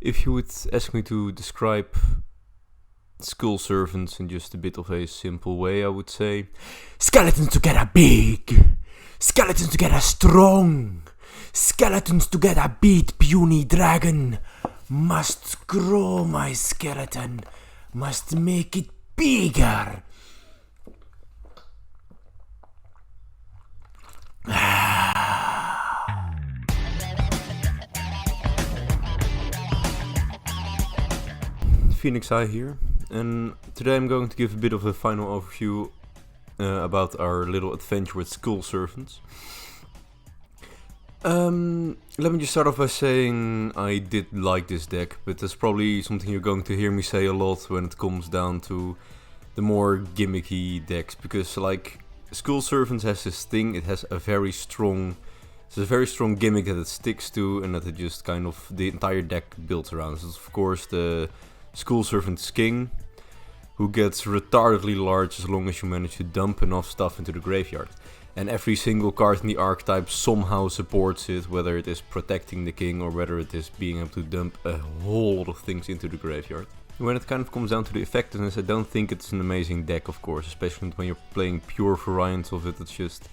If you would ask me to describe Skull Servants in just a bit of a simple way, I would say skeletons together big, skeletons together strong, skeletons together beat puny dragon. Must grow my skeleton, must make it bigger. phoenixEye here, and today I'm going to give a bit of a final overview about our little adventure with Skull Servants. Let me just start off by saying I did like this deck, but that's probably something you're going to hear me say a lot when it comes down to the more gimmicky decks, because like Skull Servants has this thing, it has a very strong gimmick that it sticks to and that it just kind of the entire deck builds around. So it's of course the Skull Servant's King, who gets retardedly large as long as you manage to dump enough stuff into the graveyard. And every single card in the archetype somehow supports it, whether it is protecting the king or whether it is being able to dump a whole lot of things into the graveyard. When it kind of comes down to the effectiveness, I don't think it's an amazing deck, of course, especially when you're playing pure variants of it. It's just,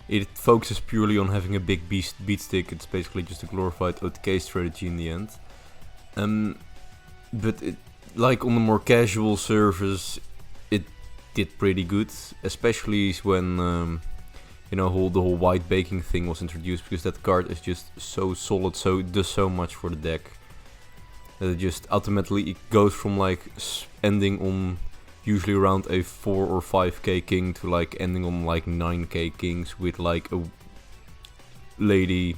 it focuses purely on having a big beat stick. It's basically just a glorified OTK strategy in the end. But it, like on the more casual servers, it did pretty good, especially when the whole white baking thing was introduced, because that card is just so solid, so it does so much for the deck. That it just automatically it goes from like ending on usually around a 4 or 5k king to like ending on like 9k kings with like a lady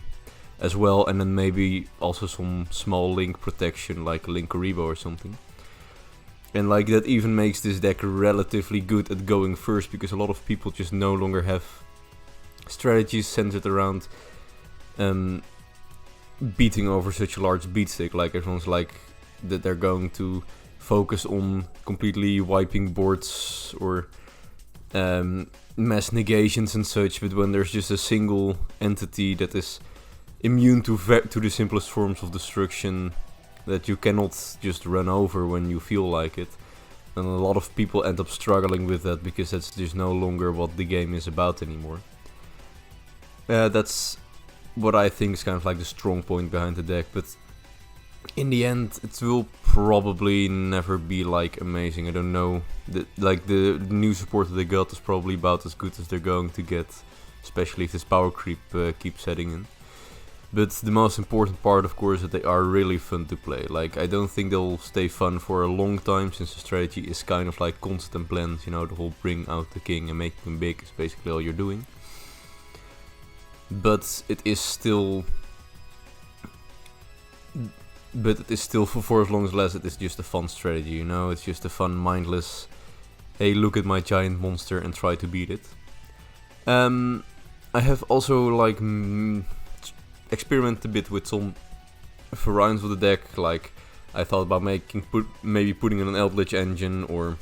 as well, and then maybe also some small link protection like Link Karibo or something. And like that even makes this deck relatively good at going first, because a lot of people just no longer have strategies centered around beating over such a large beat stick. Like everyone's like that they're going to focus on completely wiping boards or mass negations and such, but when there's just a single entity that is immune to the simplest forms of destruction that you cannot just run over when you feel like it, and a lot of people end up struggling with that because that's just no longer what the game is about anymore. That's what I think is kind of like the strong point behind the deck, but in the end it will probably never be like amazing. I don't know, the new support that they got is probably about as good as they're going to get, especially if this power creep keeps setting in. But the most important part, of course, is that they are really fun to play. Like, I don't think they'll stay fun for a long time, since the strategy is kind of like constant blend, the whole bring out the king and make him big is basically all you're doing. But it is still for as long as lasts, it is just a fun strategy, it's just a fun, mindless, hey, look at my giant monster and try to beat it. I have also like experiment a bit with some variants of the deck. Like I thought about maybe putting in an Eldritch engine, or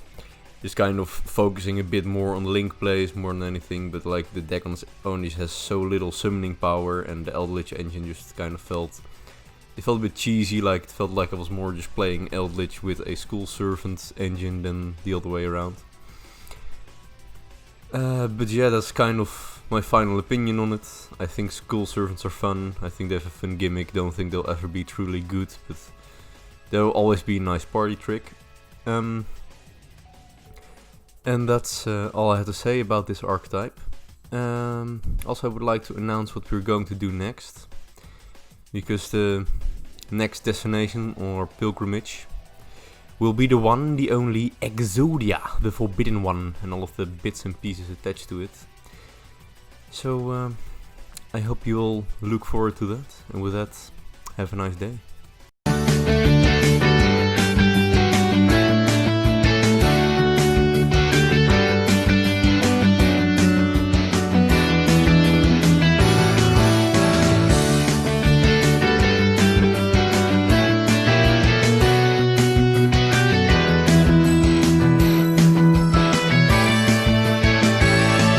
just kind of focusing a bit more on link plays more than anything, but like the deck on its own just has so little summoning power, and the Eldritch engine just kind of felt a bit cheesy. Like it felt like I was more just playing Eldritch with a Skull Servant engine than the other way around. But yeah, that's kind of my final opinion on it. I think Skull Servants are fun. I think they have a fun gimmick. Don't think they'll ever be truly good, but they'll always be a nice party trick. And that's all I have to say about this archetype. Also, I would like to announce what we're going to do next, because the next destination or pilgrimage will be the one, the only Exodia, the Forbidden One, and all of the bits and pieces attached to it. So I hope you all look forward to that, and with that, have a nice day.